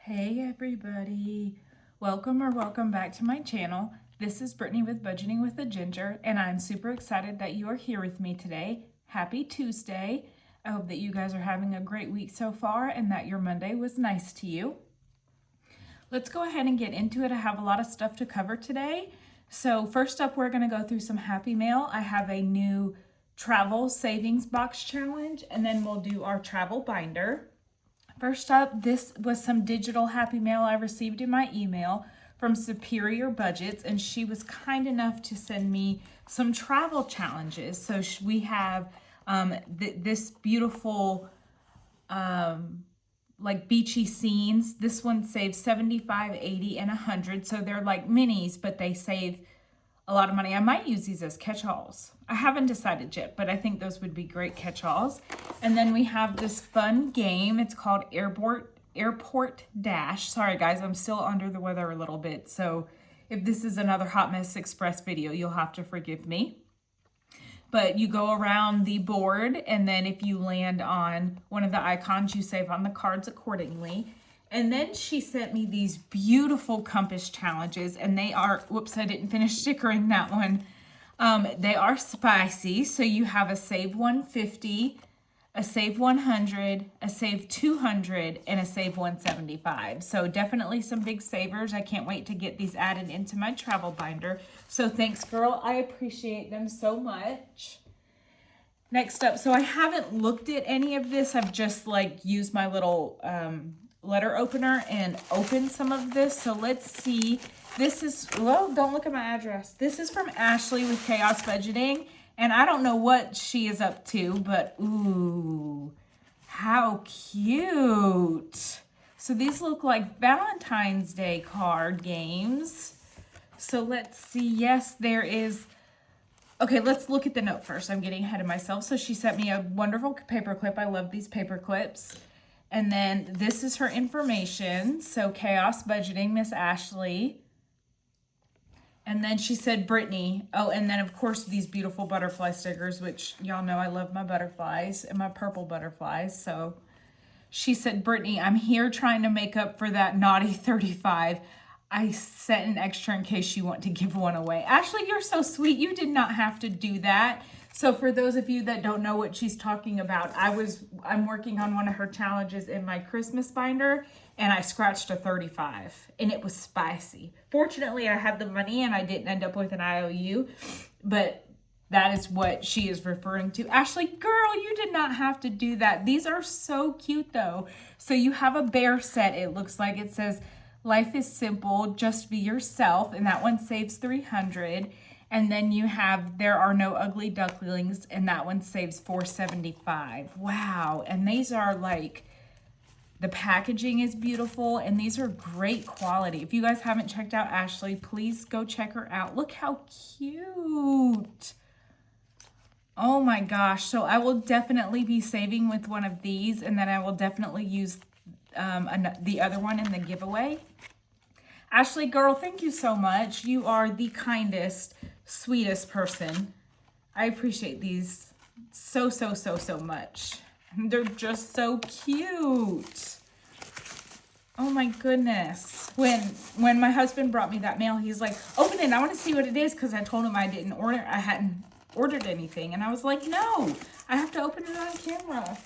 Hey everybody, welcome back to my channel. This is Brittany with Budgeting with a Ginger, and I'm super excited that you are here with me today. Happy Tuesday. I hope that you guys are having a great week so far and that your Monday was nice to you. Let's go ahead and get into it. I have a lot of stuff to cover today. So first up, we're going to go through some Happy Mail. I have a new travel savings box challenge, and then we'll do our travel binder. First up, this was some digital Happy Mail I received in my email from Superior Budgets, and she was kind enough to send me some travel challenges. So we have this beautiful like beachy scenes. This one saves 75, 80, and 100. So they're like minis, but they save a lot of money. I might use these as catch-alls. I haven't decided yet, but I think those would be great catch-alls. And then we have this fun game. It's called Airport Dash. Sorry guys, I'm still under the weather a little bit. So if this is another Hot Mess Express video, you'll have to forgive me. But you go around the board, and then if you land on one of the icons, you save on the cards accordingly. And then she sent me these beautiful compass challenges, and they are, whoops, I didn't finish stickering that one. They are spicy. So you have a save 150, a save 100, a save 200, and a save 175. So definitely some big savers. I can't wait to get these added into my travel binder. So thanks, girl. I appreciate them so much. Next up, so I haven't looked at any of this. I've just like used my little letter opener and opened some of this. So let's see. This is, well, don't look at my address. This is from Ashley with Chaos Budgeting. And I don't know what she is up to, but ooh, how cute. So these look like Valentine's Day card games. So let's see. Yes, there is. Okay, let's look at the note first. I'm getting ahead of myself. So she sent me a wonderful paper clip. I love these paper clips. And then this is her information. So Chaos Budgeting, Miss Ashley. And then she said Brittany. Oh, and then of course these beautiful butterfly stickers, which y'all know I love my butterflies and my purple butterflies. So she said, Brittany, I'm here trying to make up for that naughty 35. I sent an extra in case you want to give one away. Ashley, you're so sweet. You did not have to do that. So for those of you that don't know what she's talking about, I'm working on one of her challenges in my Christmas binder, and I scratched a 35, and it was spicy. Fortunately, I had the money, and I didn't end up with an IOU, but that is what she is referring to. Ashley, girl, you did not have to do that. These are so cute, though. So you have a bear set, it looks like. It says, life is simple, just be yourself, and that one saves 300. And then you have There Are No Ugly Ducklings, and that one saves 475. Wow. And these are like, the packaging is beautiful, and these are great quality. If you guys haven't checked out Ashley, please go check her out. Look how cute. Oh my gosh. So I will definitely be saving with one of these, and then I will definitely use the other one in the giveaway. Ashley, girl, thank you so much. You are the kindest, sweetest person. I appreciate these so much. They're just so cute. Oh my goodness. When my husband brought me that mail, he's like, open it, I want to see what it is, because I told him I hadn't ordered anything. And I was like, no, I have to open it on camera.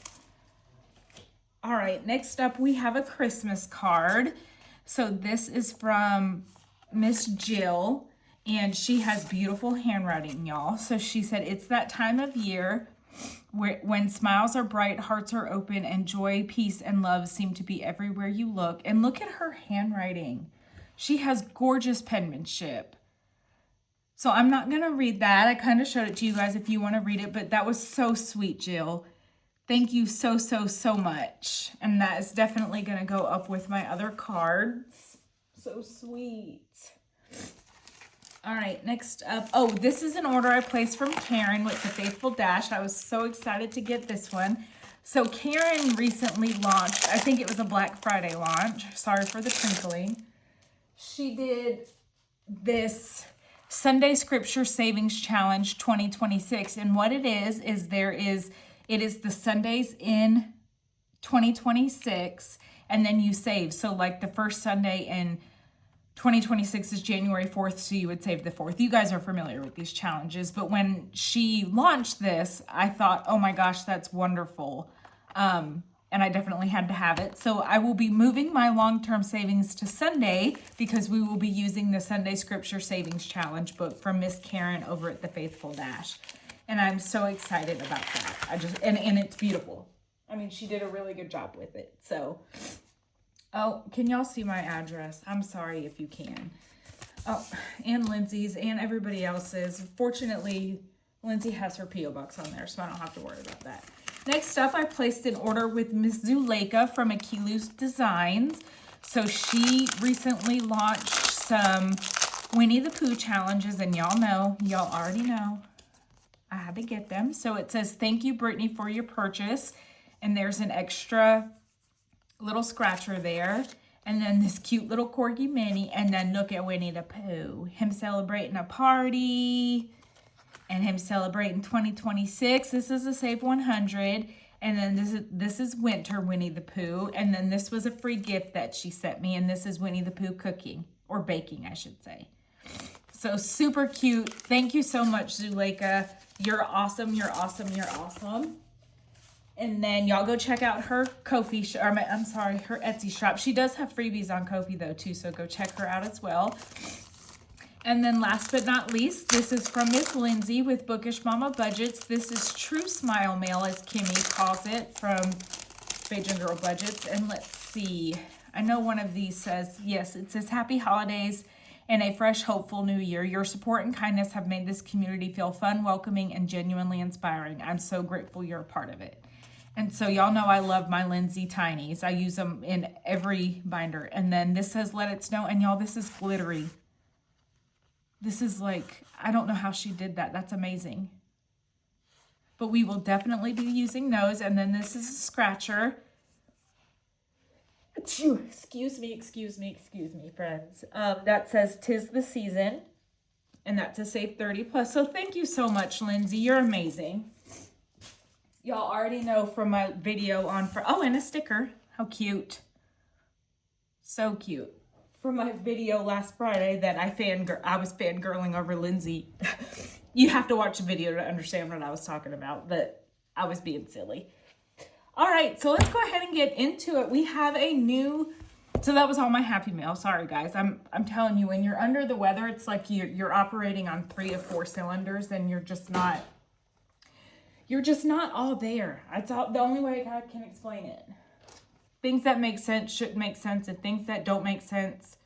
All right, next up we have a Christmas card. So this is from Miss Jill, and she has beautiful handwriting, y'all. So she said, it's that time of year when smiles are bright, hearts are open, and joy, peace, and love seem to be everywhere you look. And look at her handwriting. She has gorgeous penmanship. So I'm not going to read that. I kind of showed it to you guys if you want to read it, but that was so sweet, Jill. Thank you so much. And that is definitely going to go up with my other cards. So sweet. All right, next up. Oh, this is an order I placed from Karen with the Faithful Dash. I was so excited to get this one. So Karen recently launched, I think it was a Black Friday launch. Sorry for the twinkling. She did this Sunday Scripture Savings Challenge 2026. And what it is it is the Sundays in 2026, and then you save. So like the first Sunday in 2026 is January 4th, so you would save the 4th. You guys are familiar with these challenges, but when she launched this, I thought, oh my gosh, that's wonderful. And I definitely had to have it. So I will be moving my long-term savings to Sunday because we will be using the Sunday Scripture Savings Challenge book from Miss Karen over at the Faithful Dash. And I'm so excited about that. And it's beautiful. I mean, she did a really good job with it. So, oh, can y'all see my address? I'm sorry if you can. Oh, and Lindsay's and everybody else's. Fortunately, Lindsay has her P.O. box on there, so I don't have to worry about that. Next up, I placed an order with Miss Zuleika from Akilu's Designs. So she recently launched some Winnie the Pooh challenges, and y'all already know, I had to get them. So it says, thank you, Brittany, for your purchase. And there's an extra little scratcher there. And then this cute little corgi mini. And then look at Winnie the Pooh. Him celebrating a party. And him celebrating 2026. This is a Save 100. And then this is Winter Winnie the Pooh. And then this was a free gift that she sent me. And this is Winnie the Pooh cooking. Or baking, I should say. So super cute. Thank you so much, Zuleika. You're awesome. You're awesome. You're awesome. And then y'all go check out her Kofi, her Etsy shop. She does have freebies on Kofi though too, so go check her out as well. And then last but not least, this is from Miss Lindsay with Bookish Mama Budgets. This is True Smile Mail, as Kimmy calls it, from Page and Girl Budgets. And let's see. I know one of these says, yes, it says Happy Holidays and a fresh, hopeful new year. Your support and kindness have made this community feel fun, welcoming, and genuinely inspiring. I'm so grateful you're a part of it. And so y'all know I love my Lindsay Tinies. I use them in every binder. And then this says Let It Snow. And y'all, this is glittery. This is like, I don't know how she did that. That's amazing. But we will definitely be using those. And then this is a scratcher. Excuse me, friends. That says 'Tis the Season. And that's a Save 30 Plus. So thank you so much, Lindsay. You're amazing. Y'all already know from my video on, and a sticker. How cute. So cute. From my video last Friday that I was fangirling over Lindsay. You have to watch the video to understand what I was talking about, but I was being silly. All right, so let's go ahead and get into it. We have a new, so that was all my happy mail. Sorry, guys. I'm telling you, when you're under the weather, it's like you're operating on 3 of 4 cylinders, and you're just not all there. That's the only way God can explain it. Things that make sense shouldn't make sense, and things that don't make sense,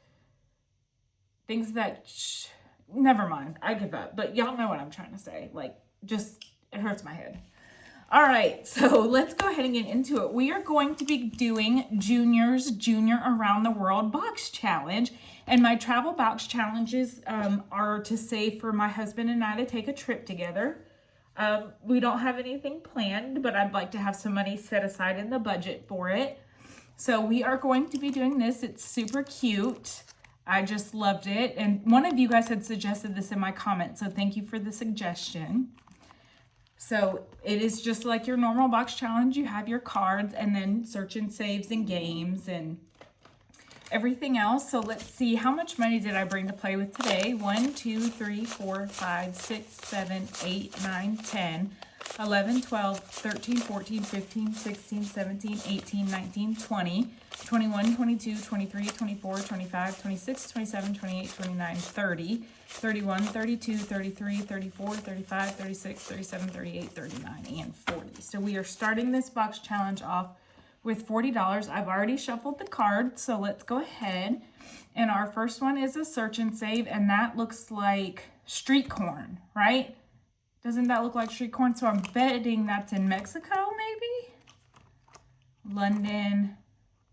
things that, never mind, I give up. But y'all know what I'm trying to say. Like, just, it hurts my head. All right, so let's go ahead and get into it. We are going to be doing Junior's Junior Around the World Box Challenge. And my travel box challenges are to save for my husband and I to take a trip together. We don't have anything planned, but I'd like to have some money set aside in the budget for it. So we are going to be doing this. It's super cute. I just loved it. And one of you guys had suggested this in my comments, so thank you for the suggestion. So it is just like your normal box challenge. You have your cards and then search and saves and games and everything else. So let's see, how much money did I bring to play with today? 1, 2, 3, 4, 5, 6, 7, 8, 9, 10, 11, 12, 13, 14, 15, 16, 17, 18, 19, 20, 21, 22, 23, 24, 25, 26, 27, 28, 29, 30, 31, 32, 33, 34, 35, 36, 37, 38, 39, and 40. So we are starting this box challenge off with $40. I've already shuffled the cards, so let's go ahead. And our first one is a search and save, and that looks like street corn, right? Doesn't that look like street corn? So I'm betting that's in Mexico, maybe? London.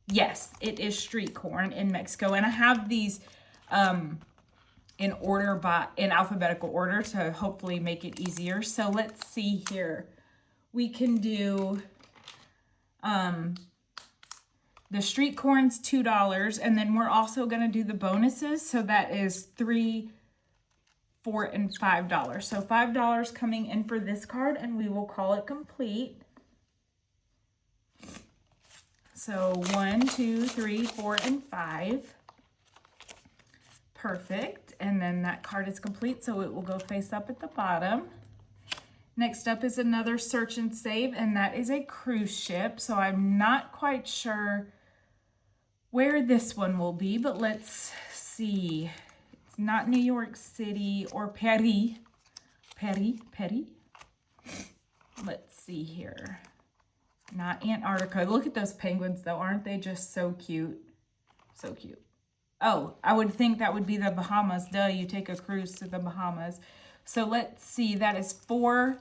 Yes, it is street corn in Mexico. And I have these in alphabetical order to hopefully make it easier. So let's see here. We can do the street corn's $2, and then we're also going to do the bonuses. So that is $3, $4, and $5. So $5 coming in for this card, and we will call it complete. So 1, 2, 3, 4, and 5. Perfect. And then that card is complete, so it will go face up at the bottom. Next up is another search and save, and that is a cruise ship. So I'm not quite sure where this one will be, but let's see. It's not New York City or Paris. Paris. Let's see here. Not Antarctica. Look at those penguins though. Aren't they just so cute? So cute. Oh, I would think that would be the Bahamas. Duh, you take a cruise to the Bahamas. So let's see. That is $4,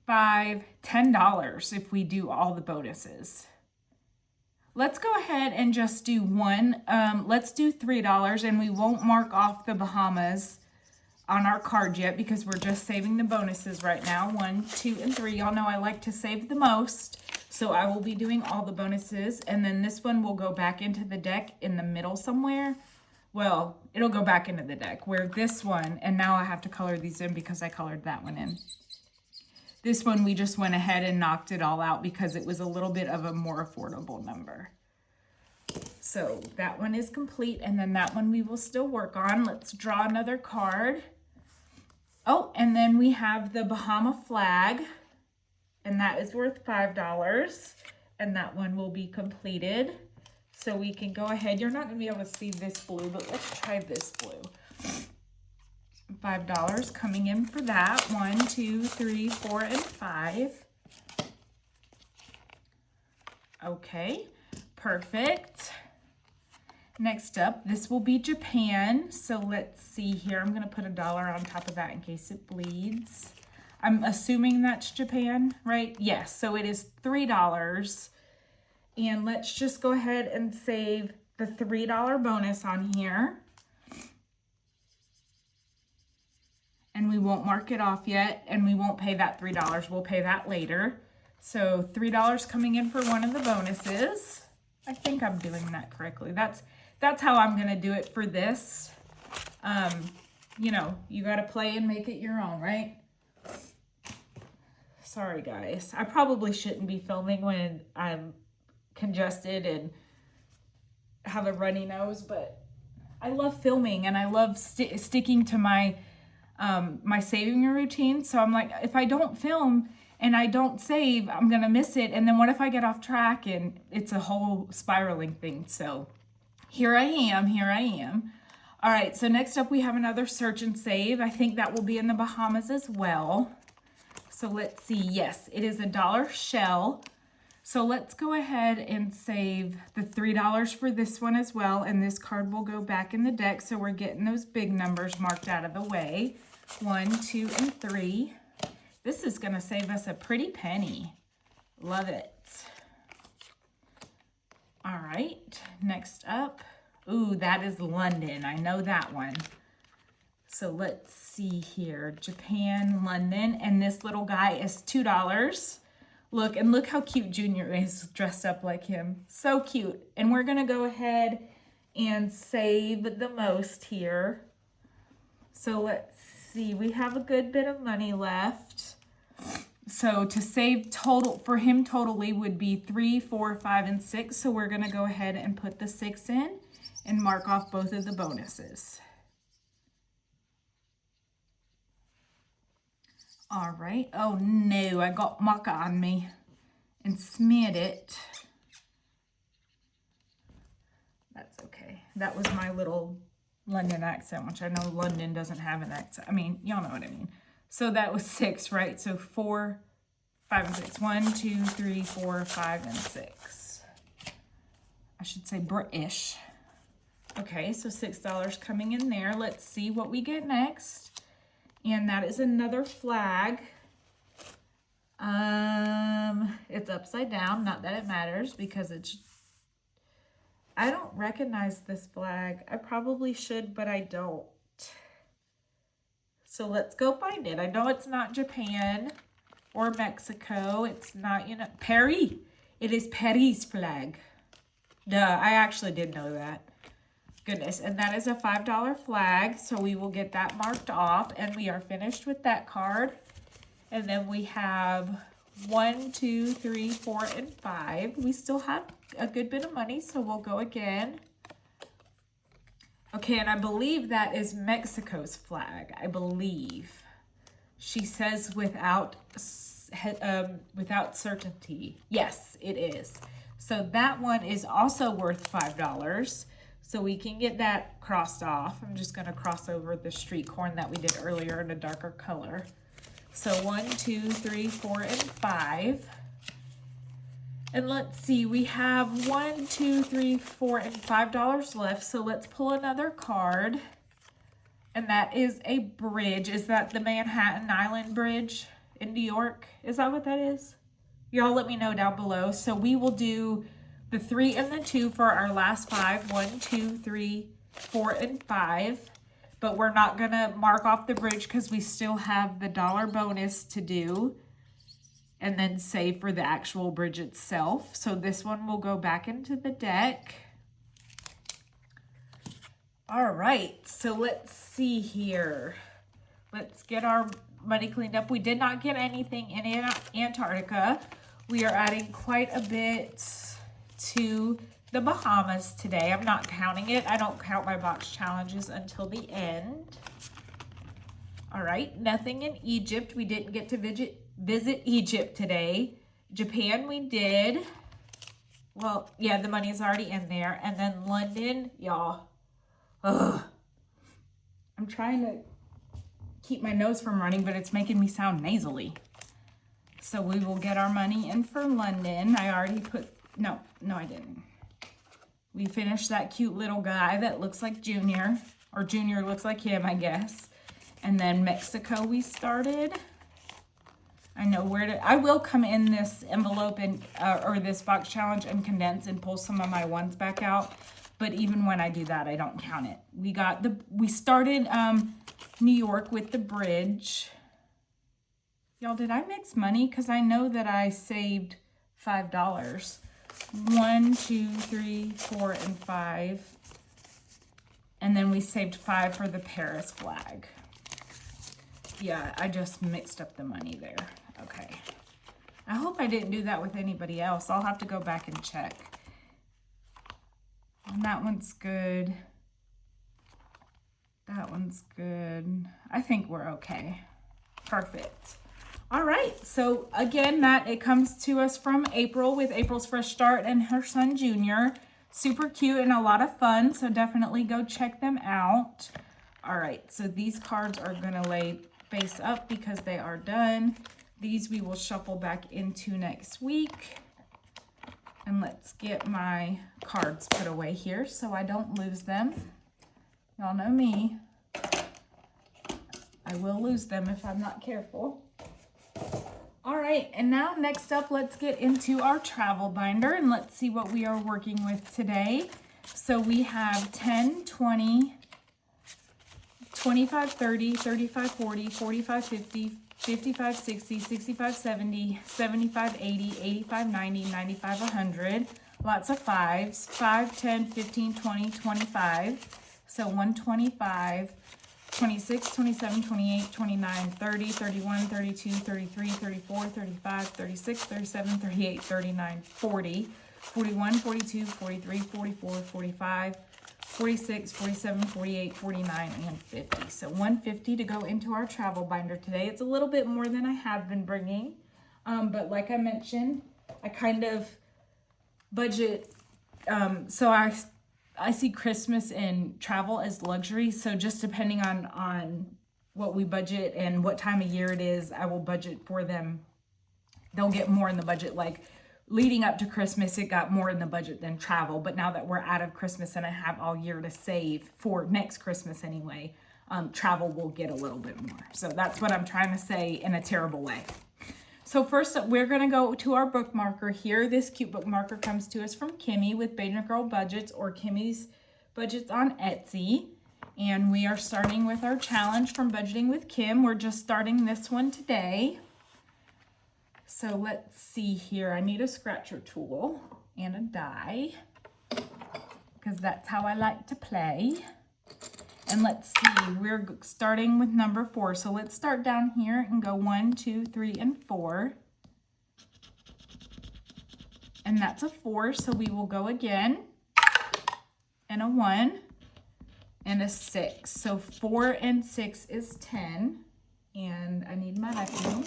$5, $10 if we do all the bonuses. Let's go ahead and just do one. Let's do $3, and we won't mark off the Bahamas on our card yet because we're just saving the bonuses right now. 1, 2, and 3. Y'all know I like to save the most, so I will be doing all the bonuses, and then this one will go back into the deck in the middle somewhere. Well, it'll go back into the deck where this one, and now I have to color these in because I colored that one in. This one, we just went ahead and knocked it all out because it was a little bit of a more affordable number. So that one is complete, and then that one we will still work on. Let's draw another card. Oh, and then we have the Bahama flag, and that is worth $5, and that one will be completed. So we can go ahead. You're not going to be able to see this blue, but let's try this blue. $5 coming in for that. 1, 2, 3, 4, and 5. Okay, perfect. Next up, this will be Japan. So let's see here. I'm going to put $1 on top of that in case it bleeds. I'm assuming that's Japan, right? Yes, so it is $3. And let's just go ahead and save the $3 bonus on here. And we won't mark it off yet, and we won't pay that $3. We'll pay that later. So $3 coming in for one of the bonuses. I think I'm doing that correctly. That's how I'm gonna do it for this. You know, you gotta play and make it your own, right? Sorry guys, I probably shouldn't be filming when I'm congested and have a runny nose, but I love filming and I love sticking to my my saving routine. So I'm like, if I don't film and I don't save, I'm gonna miss it. And then what if I get off track? And it's a whole spiraling thing. So here I am. All right, so next up we have another search and save. I think that will be in the Bahamas as well. So let's see. Yes, it is $1 shell. So let's go ahead and save the $3 for this one as well. And this card will go back in the deck. So we're getting those big numbers marked out of the way. 1, 2, and 3. This is going to save us a pretty penny. Love it. All right, next up. Ooh, that is London. I know that one. So let's see here. Japan, London, and this little guy is $2. Look, and look how cute Junior is dressed up like him. So cute. And we're going to go ahead and save the most here. So let's see. We have a good bit of money left. So to save total for him totally would be 3, 4, 5, and 6. So we're going to go ahead and put the 6 in and mark off both of the bonuses. All right. Oh no, I got maca on me and smeared it. That's okay. That was my little London accent, which I know London doesn't have an accent. I mean, y'all know what I mean. So that was 6, right? So 4, 5, and 6. 1, 2, 3, 4, 5, and 6. I should say British. Okay, so $6 coming in there. Let's see what we get next. And that is another flag. It's upside down. Not that it matters because it's... I don't recognize this flag. I probably should, but I don't. So let's go find it. I know it's not Japan or Mexico. It's not, you know, Paris. It is Paris flag. Duh, I actually did know that. Goodness, and that is a $5 flag, so we will get that marked off, and we are finished with that card. And then we have 1, 2, 3, 4, and 5. We still have a good bit of money, so we'll go again. Okay, and I believe that is Mexico's flag. I believe. She says without certainty. Yes, it is. So that one is also worth $5. So we can get that crossed off. I'm just going to cross over the street corn that we did earlier in a darker color. So 1, 2, 3, 4, and 5. And let's see, we have 1, 2, 3, 4, and $5 left. So let's pull another card. And that is a bridge. Is that the Manhattan Island Bridge in New York? Is that what that is? Y'all let me know down below. So we will do the 3 and the 2 for our last 5. 1, 2, 3, 4, and 5. But we're not going to mark off the bridge because we still have the dollar bonus to do. And then save for the actual bridge itself. So this one will go back into the deck. All right, so let's see here. Let's get our money cleaned up. We did not get anything in Antarctica. We are adding quite a bit to the Bahamas today. I'm not counting it. I don't count my box challenges until the end. All right, nothing in Egypt. We didn't get to visit Egypt today. Japan we did. Well, yeah, the money's already in there. And then London, y'all. Ugh. I'm trying to keep my nose from running, but it's making me sound nasally. So we will get our money in for London. I already put, no, I didn't. We finished that cute little guy that looks like Junior, or Junior looks like him, I guess. And then Mexico we started. I know where to, I will come in this envelope and or this box challenge and condense and pull some of my ones back out. But even when I do that, I don't count it. We started New York with the bridge. Y'all, did I mix money? Because I know that I saved $5. 1, 2, 3, 4, and 5. And then we saved 5 for the Paris flag. Yeah, I just mixed up the money there. Okay. I hope I didn't do that with anybody else. I'll have to go back and check. And that one's good. That one's good. I think we're okay. Perfect. All right. So again, it comes to us from April with April's Fresh Start and her son Junior. Super cute and a lot of fun. So definitely go check them out. All right. So these cards are going to lay face up because they are done. These we will shuffle back into next week. And let's get my cards put away here so I don't lose them. Y'all know me. I will lose them if I'm not careful. All right, and now next up, let's get into our travel binder and let's see what we are working with today. So we have 10, 20, 25, 30, 35, 40, 45, 50, 55, 60, 65, 70, 75, 80, 85, 90, 95, 100. Lots of 5s. 5, 10, 15, 20, 25. So 125, 26, 27, 28, 29, 30, 31, 32, 33, 34, 35, 36, 37, 38, 39, 40, 41, 42, 43, 44, 45, 46, 47, 48, 49, and 50. So 150 to go into our travel binder today. It's a little bit more than I have been bringing. But like I mentioned, I kind of budget. So I see Christmas and travel as luxury. So just depending on what we budget and what time of year it is, I will budget for them. They'll get more in the budget. Like leading up to Christmas, it got more in the budget than travel. But now that we're out of Christmas and I have all year to save for next Christmas anyway, travel will get a little bit more. So that's what I'm trying to say in a terrible way. So first up, we're going to go to our bookmarker here. This cute bookmarker comes to us from Kimmy with Beta Girl Budgets, or Kimmy's Budgets on Etsy. And we are starting with our challenge from Budgeting with Kim. We're just starting this one today. So let's see here. I need a scratcher tool and a die because that's how I like to play. And let's see, we're starting with number 4. So let's start down here and go 1, 2, 3, and 4. and that's a 4, so we will go again, and a 1, and a 6. So 4 and 6 is 10, and I need my vacuum.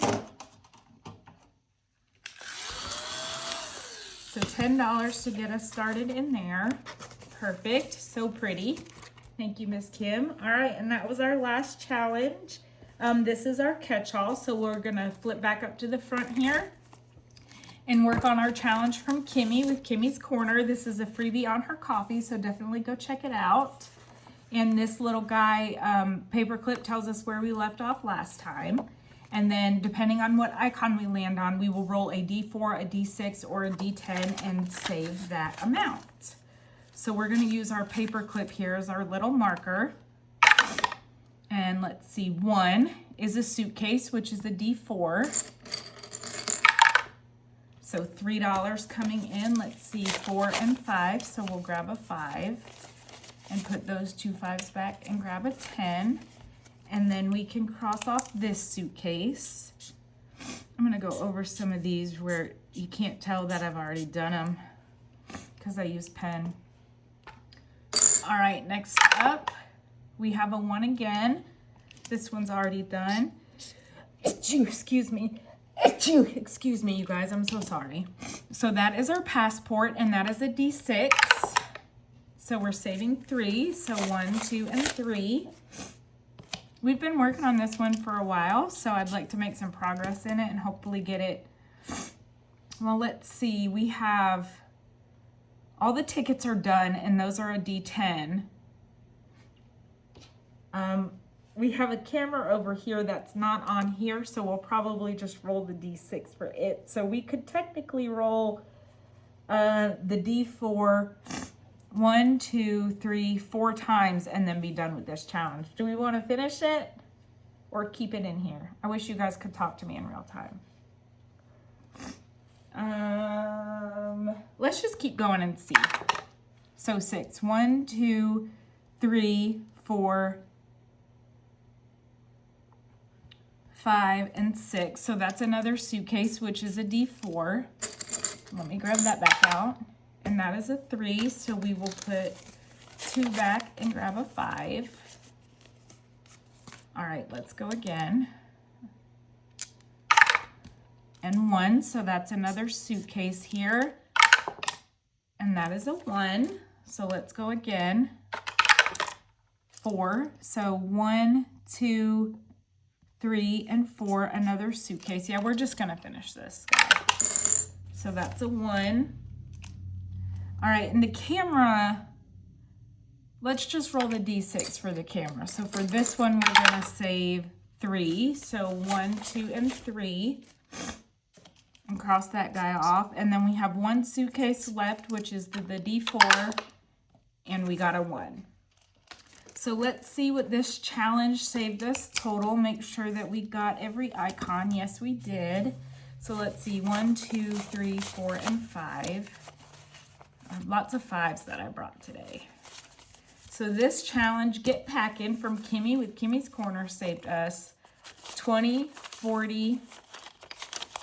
So $10 to get us started in there. Perfect, so pretty. Thank you, Miss Kim. All right, and that was our last challenge. This is our catch-all, so we're gonna flip back up to the front here and work on our challenge from Kimmy with Kimmy's Corner. This is a freebie on her Kofi, so definitely go check it out. And this little guy, paperclip, tells us where we left off last time. And then depending on what icon we land on, we will roll a D4, a D6, or a D10 and save that amount. So we're gonna use our paperclip here as our little marker. And let's see, 1 is a suitcase, which is a D4. So $3 coming in. Let's see, 4 and 5, so we'll grab a 5 and put those 2 5s back and grab a 10. And then we can cross off this suitcase. I'm gonna go over some of these where you can't tell that I've already done them because I use pen. All right, next up, we have a 1 again. This one's already done. Excuse me. Excuse me, you guys, I'm so sorry. So that is our passport, and that is a D6. So we're saving 3, so 1, 2, and 3. We've been working on this one for a while, so I'd like to make some progress in it and hopefully get it. Well, let's see, we have, all the tickets are done, and those are a D10. We have a camera over here that's not on here, so we'll probably just roll the D6 for it. So we could technically roll the D4 1, 2, 3, 4 times and then be done with this challenge. Do we want to finish it or keep it in here? I wish you guys could talk to me in real time. Let's just keep going and see. So 6, 1, 2, 3, 4, 5, and 6. So that's another suitcase, which is a D4. Let me grab that back out. And that is a 3, so we will put 2 back and grab a 5. All right, let's go again. And 1, so that's another suitcase here. And that is a 1, so let's go again. 4, so 1, 2, 3, and 4, another suitcase. Yeah, we're just gonna finish this, guys. So that's a 1. All right, and the camera, let's just roll the D6 for the camera. So for this one, we're gonna save 3. So 1, 2, and 3, and cross that guy off. And then we have 1 suitcase left, which is the D4, and we got a 1. So let's see what this challenge saved us total. Make sure that we got every icon. Yes, we did. So let's see, 1, 2, 3, 4, and 5. Lots of 5s that I brought today. So this challenge, Get Packin' from Kimmy with Kimmy's Corner, saved us 20, 40,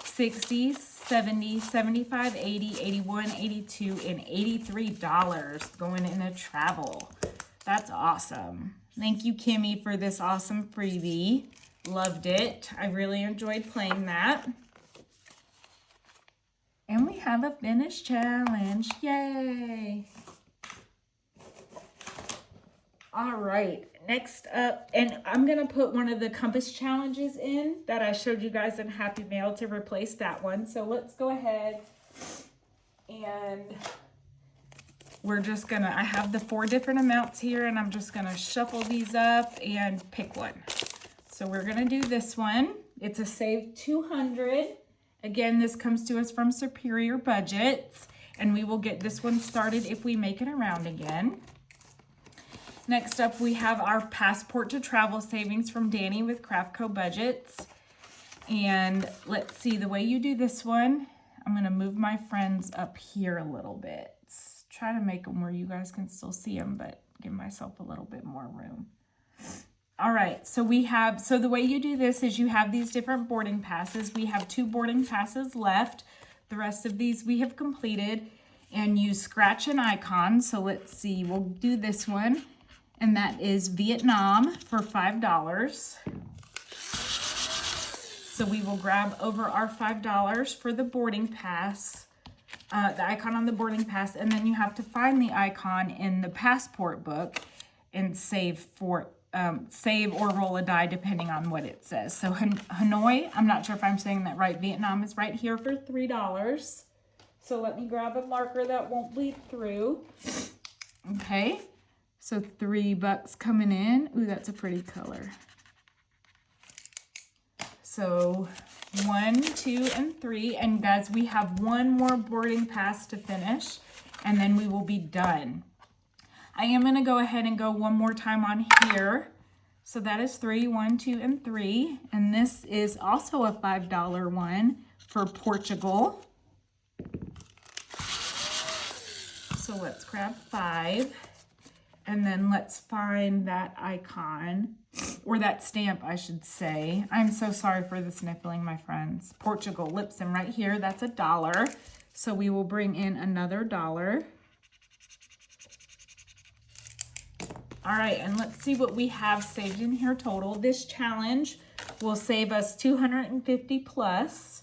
60, 70, 75, 80, 81, 82, and $83 going into travel. That's awesome. Thank you, Kimmy, for this awesome freebie. Loved it. I really enjoyed playing that. And we have a finished challenge. Yay! All right, next up, and I'm gonna put one of the compass challenges in that I showed you guys in Happy Mail to replace that one. So let's go ahead and we're just gonna, I have the 4 different amounts here, and I'm just gonna shuffle these up and pick one. So we're gonna do this one. It's a save 200. Again, this comes to us from Superior Budgets, and we will get this one started if we make it around again. Next up, we have our Passport to Travel savings from Danny with Craftco Budgets. And let's see, the way you do this one, I'm gonna move my friends up here a little bit. Try to make them where you guys can still see them, but give myself a little bit more room. All right, so we have, so the way you do this is you have these different boarding passes. We have 2 boarding passes left. The rest of these we have completed and use scratch an icon. So let's see, we'll do this one, and that is Vietnam for $5. So we will grab over our $5 for the boarding pass, the icon on the boarding pass, and then you have to find the icon in the passport book and save or roll a die depending on what it says. So Hanoi, I'm not sure if I'm saying that right. Vietnam is right here for $3. So let me grab a marker that won't bleed through. Okay, so $3 coming in. Ooh, that's a pretty color. So 1, 2, and 3. And guys, we have one more boarding pass to finish, and then we will be done. I am going to go ahead and go one more time on here. So that is 3, 1, 2, and 3. And this is also a $5 one for Portugal. So let's grab 5. And then let's find that icon, or that stamp, I should say. I'm so sorry for the sniffling, my friends. Portugal, Lipson, right here. That's $1. So we will bring in another $1. All right, and let's see what we have saved in here total. This challenge will save us $250 plus.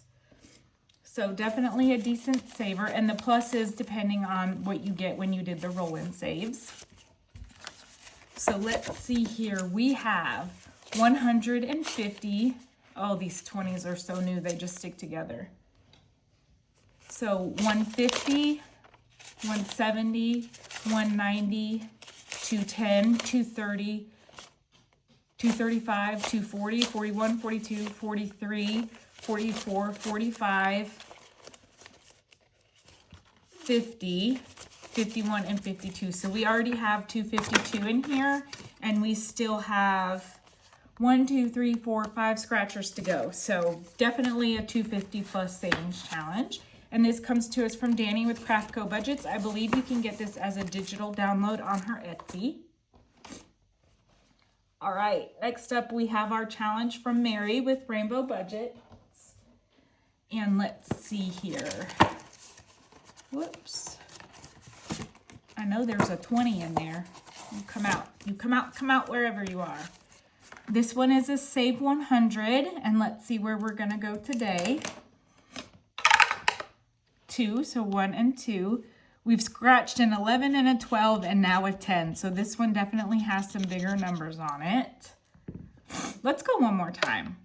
So definitely a decent saver. And the plus is depending on what you get when you did the roll-in saves. So let's see here. We have 150. Oh, these 20s are so new. They just stick together. So 150, 170, 190, 210, 230, 235, 240, 41, 42, 43, 44, 45, 50, 51, and 52. So we already have 252 in here, and we still have 1, 2, 3, 4, 5 scratchers to go. So definitely a 250 plus savings challenge. And this comes to us from Danny with Craft Co Budgets. I believe you can get this as a digital download on her Etsy. All right, next up we have our challenge from Mary with Rainbow Budgets. And let's see here. Whoops. I know there's a 20 in there. You come out. You come out wherever you are. This one is a Save 100, and let's see where we're gonna go today. 2, so 1 and 2. We've scratched an 11 and a 12 and now a 10. So this one definitely has some bigger numbers on it. Let's go one more time.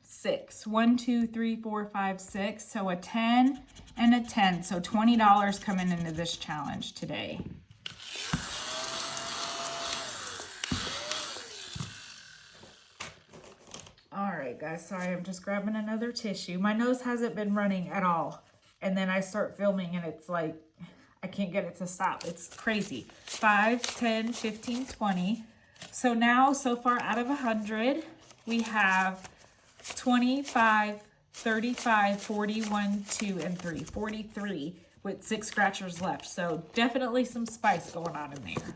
6. 1, 2, 3, 4, 5, 6. So a 10 and a 10. So $20 coming into this challenge today. All right, guys, sorry, I'm just grabbing another tissue. My nose hasn't been running at all. And then I start filming and it's like, I can't get it to stop. It's crazy. 5, 10, 15, 20. So now, so far out of 100, we have 25, 35, 41, 2, and 3. 43 with 6 scratchers left. So definitely some spice going on in there.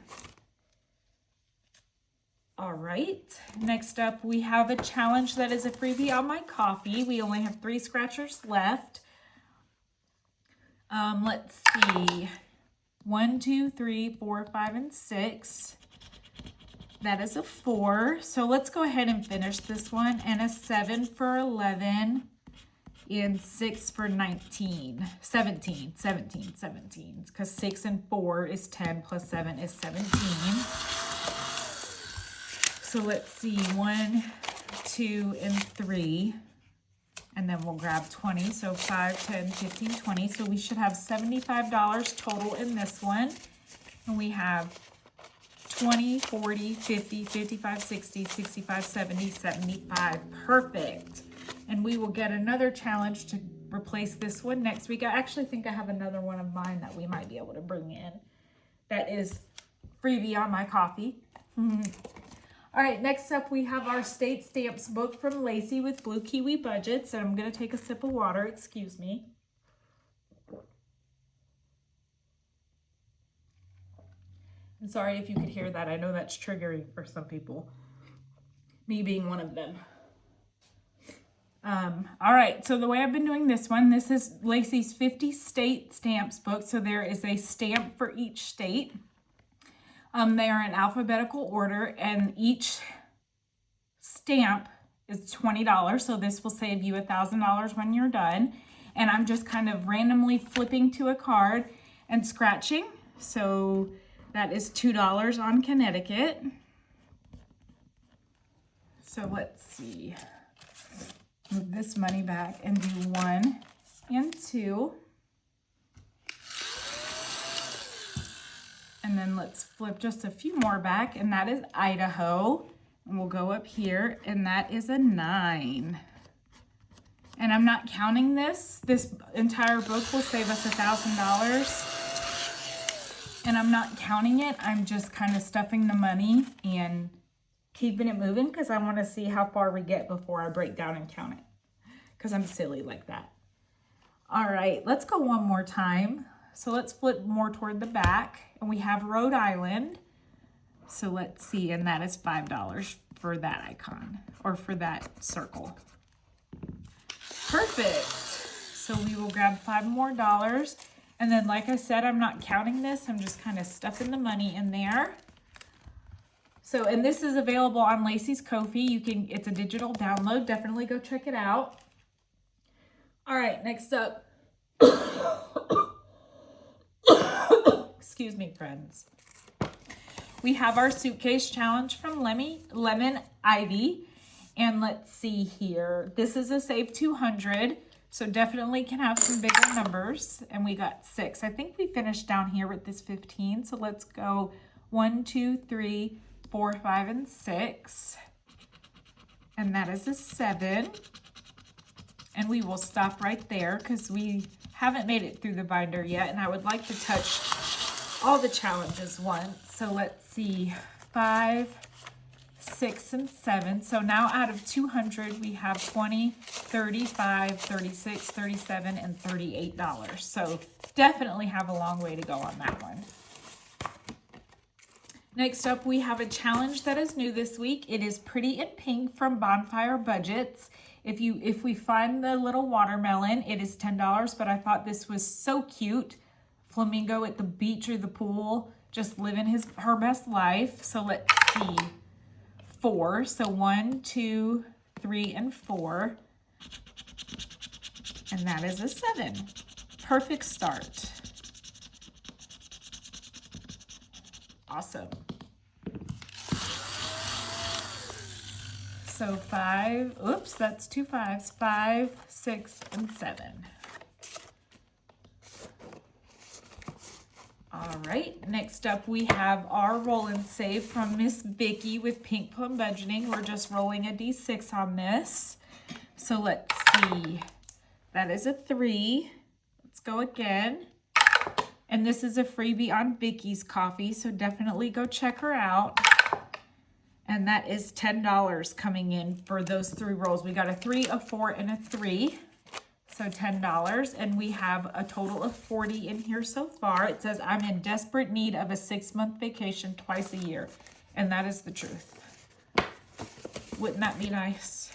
All right, next up we have a challenge that is a freebie on my Kofi. We only have 3 scratchers left. Let's see, 1, 2, 3, 4, 5, and 6. That is a 4. So let's go ahead and finish this one. And a 7 for 11 and 6 for 19. 17, because 6 and 4 is 10 plus 7 is 17. So let's see, 1, 2, and 3, and then we'll grab 20. So 5, 10, 15, 20. So we should have $75 total in this one. And we have 20, 40, 50, 55, 60, 65, 70, 75. Perfect. And we will get another challenge to replace this one next week. I actually think I have another one of mine that we might be able to bring in. That is freebie on my Kofi. All right, next up we have our State Stamps book from Lacey with Blue Kiwi Budgets. And I'm going to take a sip of water, excuse me. I'm sorry if you could hear that. I know that's triggering for some people. Me being one of them. All right, so the way I've been doing this one, this is Lacey's 50 state stamps book. So there is a stamp for each state. They are in alphabetical order, and each stamp is $20. So this will save you $1,000 when you're done. And I'm just kind of randomly flipping to a card and scratching. So that is $2 on Connecticut. So let's see. Move this money back and do 1 and 2. And then let's flip just a few more back, and that is Idaho. And we'll go up here, and that is a 9. And I'm not counting this. This entire book will save us $1,000. And I'm not counting it. I'm just kind of stuffing the money and keeping it moving because I want to see how far we get before I break down and count it, because I'm silly like that. All right, let's go one more time. So let's flip more toward the back, and we have Rhode Island. So let's see, and that is $5 for that icon, or for that circle. Perfect. So we will grab $5 more. And then, like I said, I'm not counting this. I'm just kind of stuffing the money in there. So, and this is available on Lacey's Kofi. It's a digital download. Definitely go check it out. All right, next up. Excuse me, friends. We have our suitcase challenge from Lemon Ivy. And let's see here. This is a save 200. So definitely can have some bigger numbers. And we got 6. I think we finished down here with this 15. So let's go 1, 2, 3, 4, 5, and 6. And that is a 7. And we will stop right there because we haven't made it through the binder yet. And I would like to touch all the challenges once. So let's see, 5, 6, and 7. So now out of 200, we have 20, 35, 36, 37, and $38. So definitely have a long way to go on that one. Next up, we have a challenge that is new this week. It is Pretty in Pink from Bonfire Budgets. If we find the little watermelon, it is $10, but I thought this was so cute. Flamingo at the beach or the pool, just living her best life. So let's see, 4. So 1, 2, 3, and 4. And that is a 7. Perfect start. Awesome. So 5, oops, that's 2 5s, 5, 6, and 7. All right, next up we have our roll and save from Miss Vicky with Pink Plum Budgeting. We're just rolling a D6 on this. So let's see, that is a 3. Let's go again. And this is a freebie on Vicky's Coffee, so definitely go check her out. And that is $10 coming in for those 3 rolls. We got a 3, a 4, and a 3. So $10. And we have a total of 40 in here so far. It says, I'm in desperate need of a 6-month vacation twice a year. And that is the truth. Wouldn't that be nice?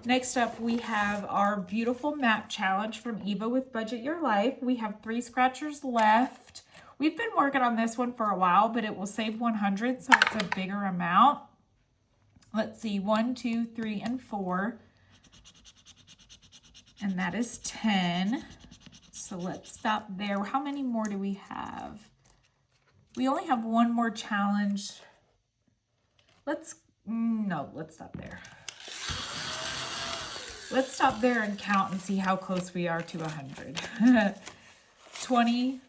Next up, we have our beautiful map challenge from Eva with Budget Your Life. We have 3 scratchers left. We've been working on this one for a while, but it will save 100, so it's a bigger amount. Let's see, 1, 2, 3, and 4. And that is 10. So let's stop there. How many more do we have? We only have 1 more challenge. Let's stop there. Let's stop there and count and see how close we are to 100. 20,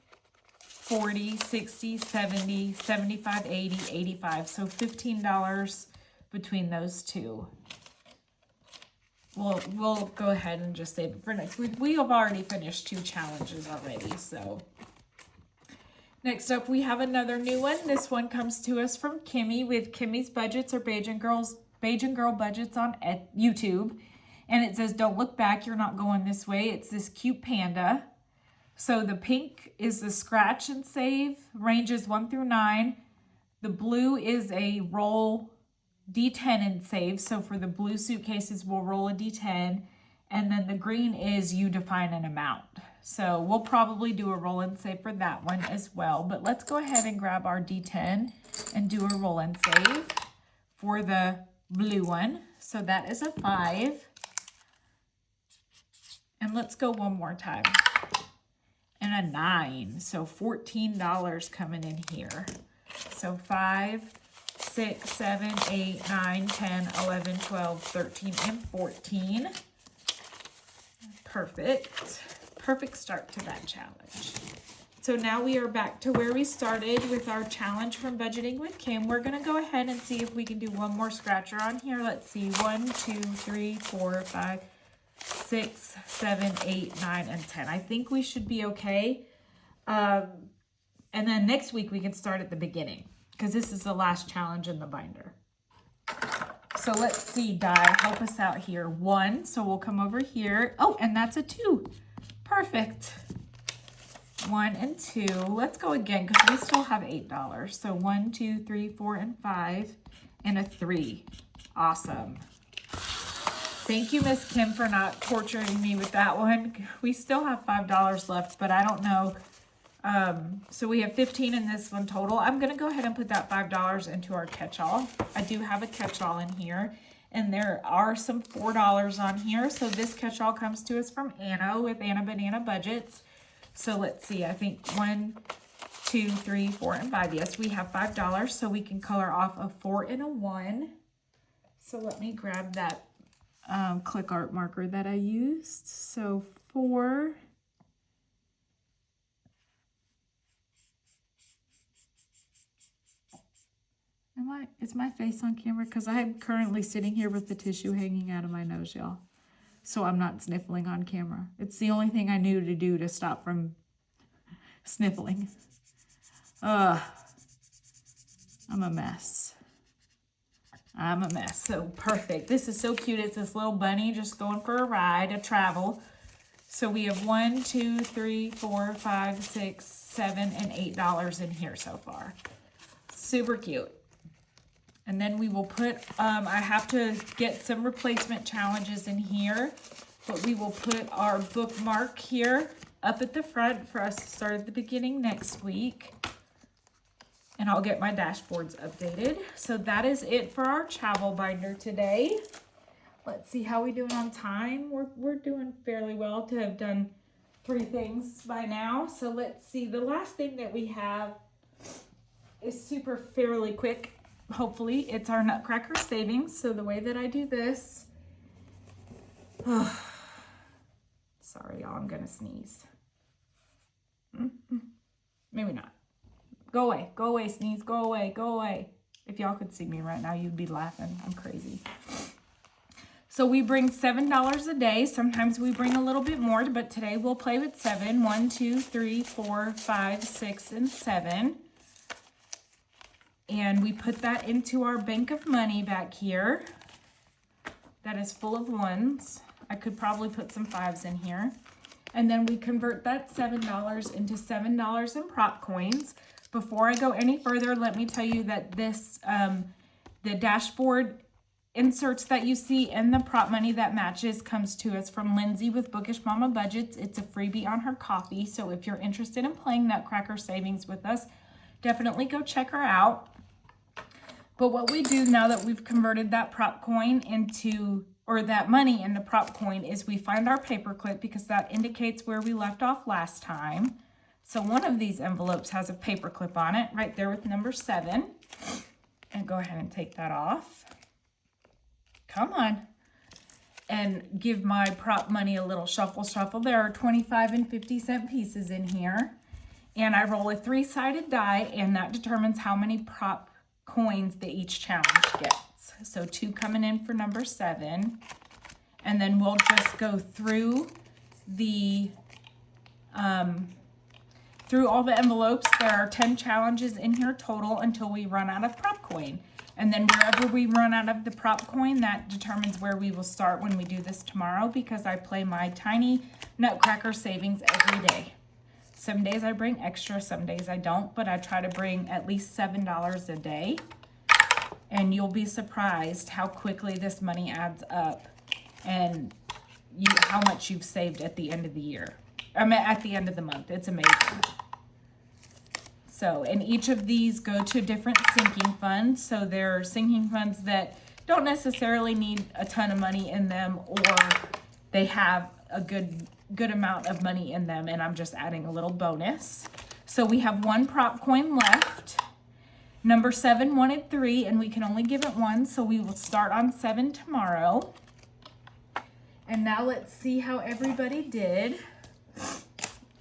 40, 60, 70, 75, 80, 85. So $15 between those 2. We'll go ahead and just save it for next week. We have already finished 2 challenges already, so. Next up, we have another new one. This one comes to us from Kimmy with Kimmy's Budgets or Beige and Girl Budgets on YouTube. And it says, don't look back, you're not going this way. It's this cute panda. So the pink is the scratch and save, ranges 1 through 9. The blue is a roll D10 and save. So for the blue suitcases, we'll roll a D10. And then the green is you define an amount. So we'll probably do a roll and save for that one as well. But let's go ahead and grab our D10 and do a roll and save for the blue one. So that is a 5. And let's go one more time. And a 9. So $14 coming in here. So 5, 6, 7, 8, 9, 10, 11, 12, 13, and 14. Perfect. Perfect start to that challenge. So now we are back to where we started with our challenge from Budgeting with Kim. We're going to go ahead and see if we can do one more scratcher on here. Let's see. 1, 2, 3, 4, 5, 6, 7, 8, 9, and 10. I think we should be okay. And then next week we can start at the beginning because this is the last challenge in the binder. So let's see, die, help us out here. 1, so we'll come over here. Oh, and that's a 2. Perfect. 1 and 2. Let's go again because we still have $8. So 1, 2, 3, 4, and 5, and a 3. Awesome. Thank you, Miss Kim, for not torturing me with that one. We still have $5 left, but I don't know. So we have 15 in this one total. I'm going to go ahead and put that $5 into our catch-all. I do have a catch-all in here, and there are some $4 on here. So this catch-all comes to us from Anna with Anna Banana Budgets. So let's see, I think 1, 2, 3, 4, and 5. Yes, we have $5, so we can color off a 4 and a 1. So let me grab that click art marker that I used. So 4. Is my face on camera? Because I'm currently sitting here with the tissue hanging out of my nose, y'all. So I'm not sniffling on camera. It's the only thing I knew to do to stop from sniffling. I'm a mess. I'm a mess. So perfect. This is so cute. It's this little bunny just going for a ride, a travel. So we have 1, 2, 3, 4, 5, 6, 7, and $8 in here so far. Super cute. And then we will put, I have to get some replacement challenges in here, but we will put our bookmark here up at the front for us to start at the beginning next week. And I'll get my dashboards updated. So that is it for our travel binder today. Let's see how we doing on time. We're doing fairly well to have done 3 things by now. So let's see, the last thing that we have is super fairly quick. Hopefully it's our Nutcracker Savings. So the way that I do this, sorry y'all, I'm gonna sneeze. Maybe not. Go away, sneeze, go away. If y'all could see me right now, you'd be laughing. I'm crazy. So we bring $7 a day. Sometimes we bring a little bit more, but today we'll play with 7. 1, 2, 3, 4, 5, 6, and 7. And we put that into our bank of money back here. That is full of 1s. I could probably put some 5s in here. And then we convert that $7 into $7 in prop coins. Before I go any further, let me tell you that this, the dashboard inserts that you see and the prop money that matches comes to us from Lindsay with Bookish Mama Budgets. It's a freebie on her Kofi. So if you're interested in playing Nutcracker Savings with us, definitely go check her out. But what we do now that we've converted that prop coin into, or that money into prop coin, is we find our paper clip because that indicates where we left off last time. So one of these envelopes has a paper clip on it right there with number 7. And go ahead and take that off. Come on. And give my prop money a little shuffle. There are 25 and 50-cent pieces in here. And I roll a 3-sided die, and that determines how many prop coins that each challenge gets. So 2 coming in for number 7. And then we'll just go through the through all the envelopes. There are 10 challenges in here total until we run out of prop coin. And then wherever we run out of the prop coin, that determines where we will start when we do this tomorrow, because I play my tiny Nutcracker Savings every day. Some days I bring extra, some days I don't, but I try to bring at least $7 a day. And you'll be surprised how quickly this money adds up. And how much you've saved at the end of the year. I mean, at the end of the month. It's amazing. So, and each of these go to different sinking funds. So there are sinking funds that don't necessarily need a ton of money in them, or they have a good amount of money in them, and I'm just adding a little bonus. So we have one prop coin left. Number 7 wanted 3, and we can only give it 1, so we will start on 7 tomorrow. And now let's see how everybody did.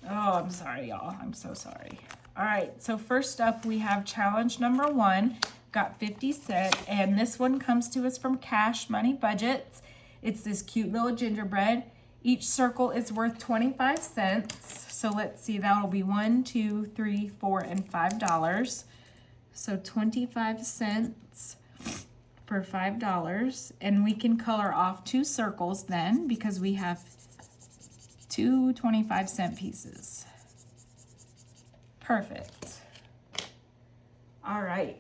Oh, I'm sorry, y'all. I'm so sorry. All right, so first up, we have challenge number 1, got 50 cents, and this one comes to us from Cash Money Budgets. It's this cute little gingerbread. Each circle is worth 25 cents. So let's see, that'll be $1, $2, $3, $4, and $5. So 25 cents for $5. And we can color off 2 circles then, because we have 2 25-cent pieces. Perfect. All right.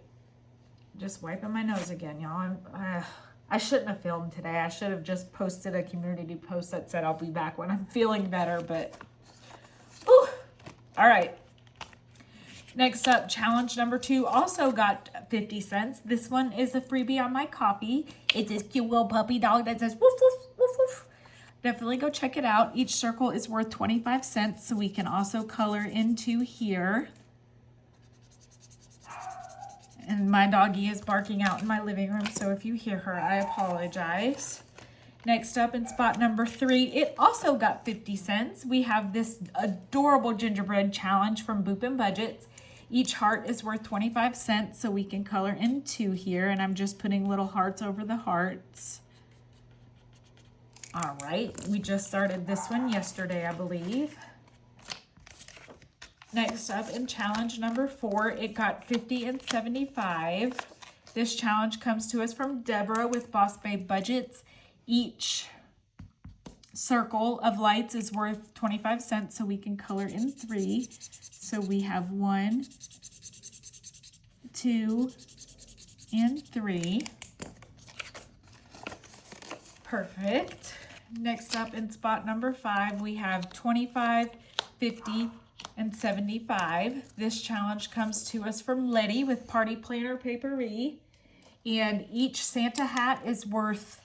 Just wiping my nose again, y'all. I shouldn't have filmed today. I should have just posted a community post that said I'll be back when I'm feeling better, but whew. All right. Next up, challenge number 2 also got 50 cents. This one is a freebie on my Kofi. It's this cute little puppy dog that says woof, woof, woof, woof. Definitely go check it out. Each circle is worth 25 cents, so we can also color into here. And my doggie is barking out in my living room, so if you hear her, I apologize. Next up in spot number 3, it also got 50 cents. We have this adorable gingerbread challenge from Boop & Budgets. Each heart is worth 25 cents, so we can color in 2 here, and I'm just putting little hearts over the hearts. All right, we just started this one yesterday, I believe. Next up in challenge number 4, it got 50 and 75. This challenge comes to us from Deborah with Boss Babe Budgets. Each circle of lights is worth 25 cents, so we can color in 3. So we have 1, 2, and 3. Perfect. Next up in spot number 5, we have 25, 50, and 75. This challenge comes to us from Letty with Party Planner Paperie. And each Santa hat is worth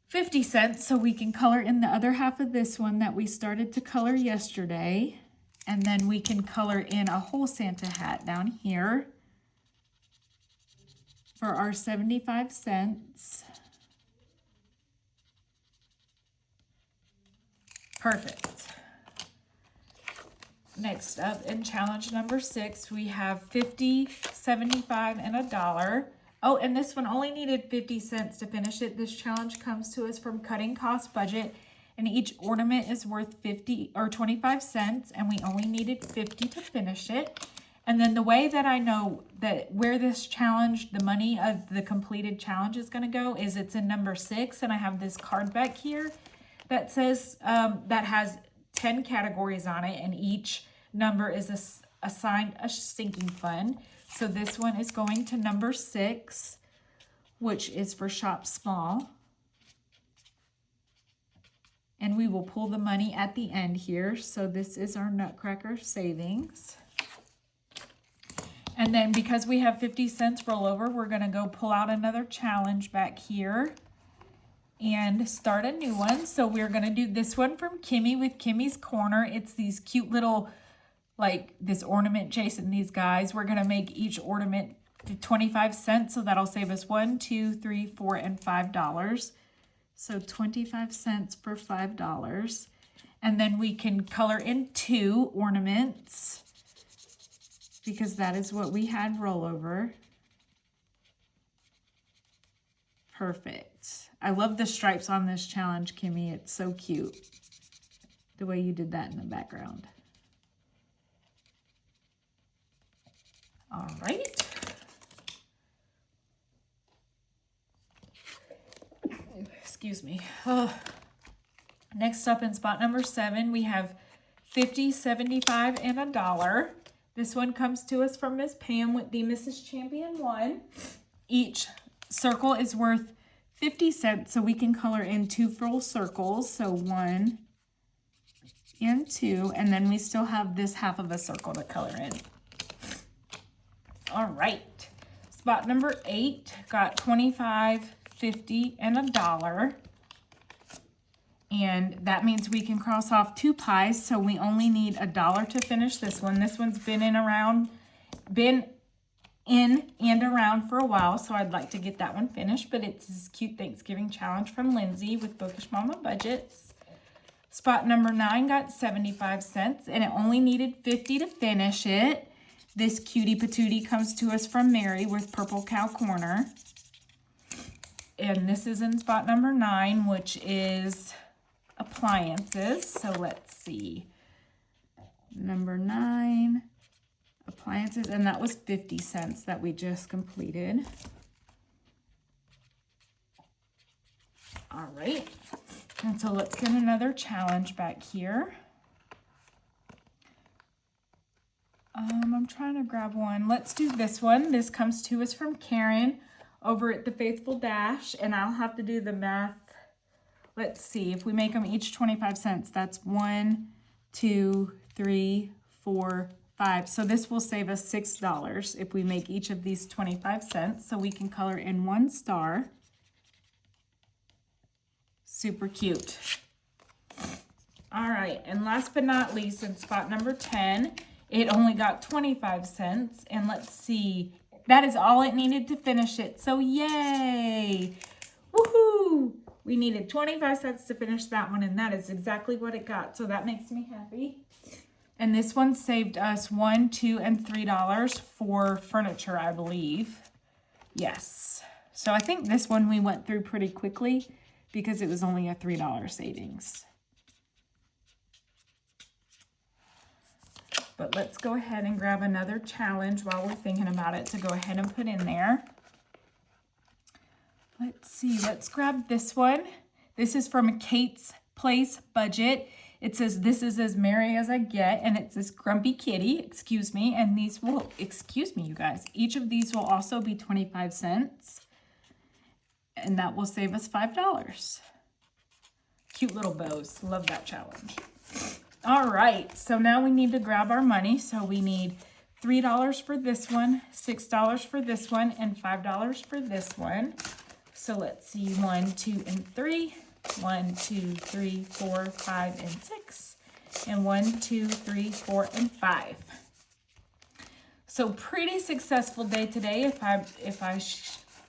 50 cents, so we can color in the other half of this one that we started to color yesterday. And then we can color in a whole Santa hat down here for our 75 cents. Perfect. Next up in challenge number 6, we have 50, 75, and $1. Oh, and this one only needed 50 cents to finish it. This challenge comes to us from Cutting Cost Budget, and each ornament is worth 50 or 25 cents, and we only needed 50 to finish it. And then the way that I know that where this challenge, the money of the completed challenge is going to go is it's in number 6, and I have this card back here that says that has 10 categories on it, and each number is assigned a sinking fund. So this one is going to number 6, which is for Shop Small. And we will pull the money at the end here. So this is our Nutcracker Savings. And then because we have 50 cents rollover, we're going to go pull out another challenge back here and start a new one. So we're going to do this one from Kimmy with Kimmy's Corner. It's these cute little, like this ornament chasing these guys. We're going to make each ornament 25 cents. So that'll save us $1, $2, $3, $4, and $5. So 25 cents for $5. And then we can color in 2 ornaments because that is what we had rollover. Perfect. I love the stripes on this challenge, Kimmy. It's so cute. The way you did that in the background. All right. Excuse me. Oh. Next up in spot number 7, we have 50, 75, and $1. This one comes to us from Miss Pam with the Mrs. Champion 1. Each circle is worth 50 cents, so we can color in 2 full circles. So 1 and 2, and then we still have this half of a circle to color in. All right, spot number 8 got 25, 50, and $1. And that means we can cross off 2 pies, so we only need $1 to finish this one. This one's been in and around for a while, so I'd like to get that one finished, but it's this cute Thanksgiving challenge from Lindsay with Bookish Mama Budgets. Spot number 9 got 75 cents, and it only needed 50 to finish it. This cutie patootie comes to us from Mary with Purple Cow Corner. And this is in spot number 9, which is appliances. So let's see. Number 9, appliances, and that was 50 cents that we just completed. All right. And so let's get another challenge back here. I'm trying to grab one. Let's do this one. This comes to us from Karen over at the Faithful Dash, and I'll have to do the math. Let's see, if we make them each 25 cents, that's 1, 2, 3, 4, 5. So this will save us $6 if we make each of these 25 cents. So we can color in 1 star. Super cute. All right, and last but not least, in spot number 10, it only got 25 cents. And let's see, that is all it needed to finish it. So yay! Woohoo! We needed 25 cents to finish that one, and that is exactly what it got. So that makes me happy. And this one saved us $1, $2, and $3 for furniture, I believe. Yes. So I think this one we went through pretty quickly because it was only a $3 savings. But let's go ahead and grab another challenge while we're thinking about it to go ahead and put in there. Let's see, let's grab this one. This is from Kate's Place Budget. It says, this is as merry as I get, and it's this grumpy kitty, excuse me, and these will, excuse me, you guys, each of these will also be 25 cents, and that will save us $5. Cute little bows, love that challenge. All right, so now we need to grab our money, so we need $3 for this one, $6 for this one, and $5 for this one. So let's see, 1, 2, and 3. 1, 2, 3, 4, 5, and 6. And 1, 2, 3, 4, and 5. So pretty successful day today, if I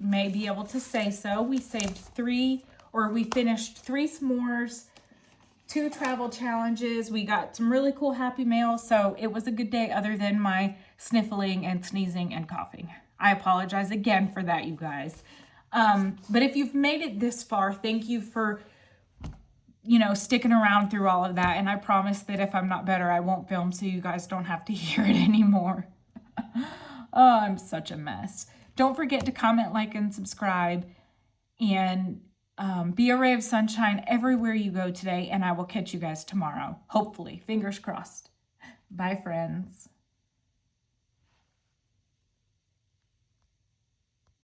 may be able to say so. We saved we finished 3 s'mores, 2 travel challenges. We got some really cool Happy Mail. So it was a good day other than my sniffling and sneezing and coughing. I apologize again for that, you guys. But if you've made it this far, thank you for, sticking around through all of that. And I promise that if I'm not better, I won't film so you guys don't have to hear it anymore. Oh, I'm such a mess. Don't forget to comment, like, and subscribe. And be a ray of sunshine everywhere you go today. And I will catch you guys tomorrow. Hopefully. Fingers crossed. Bye, friends.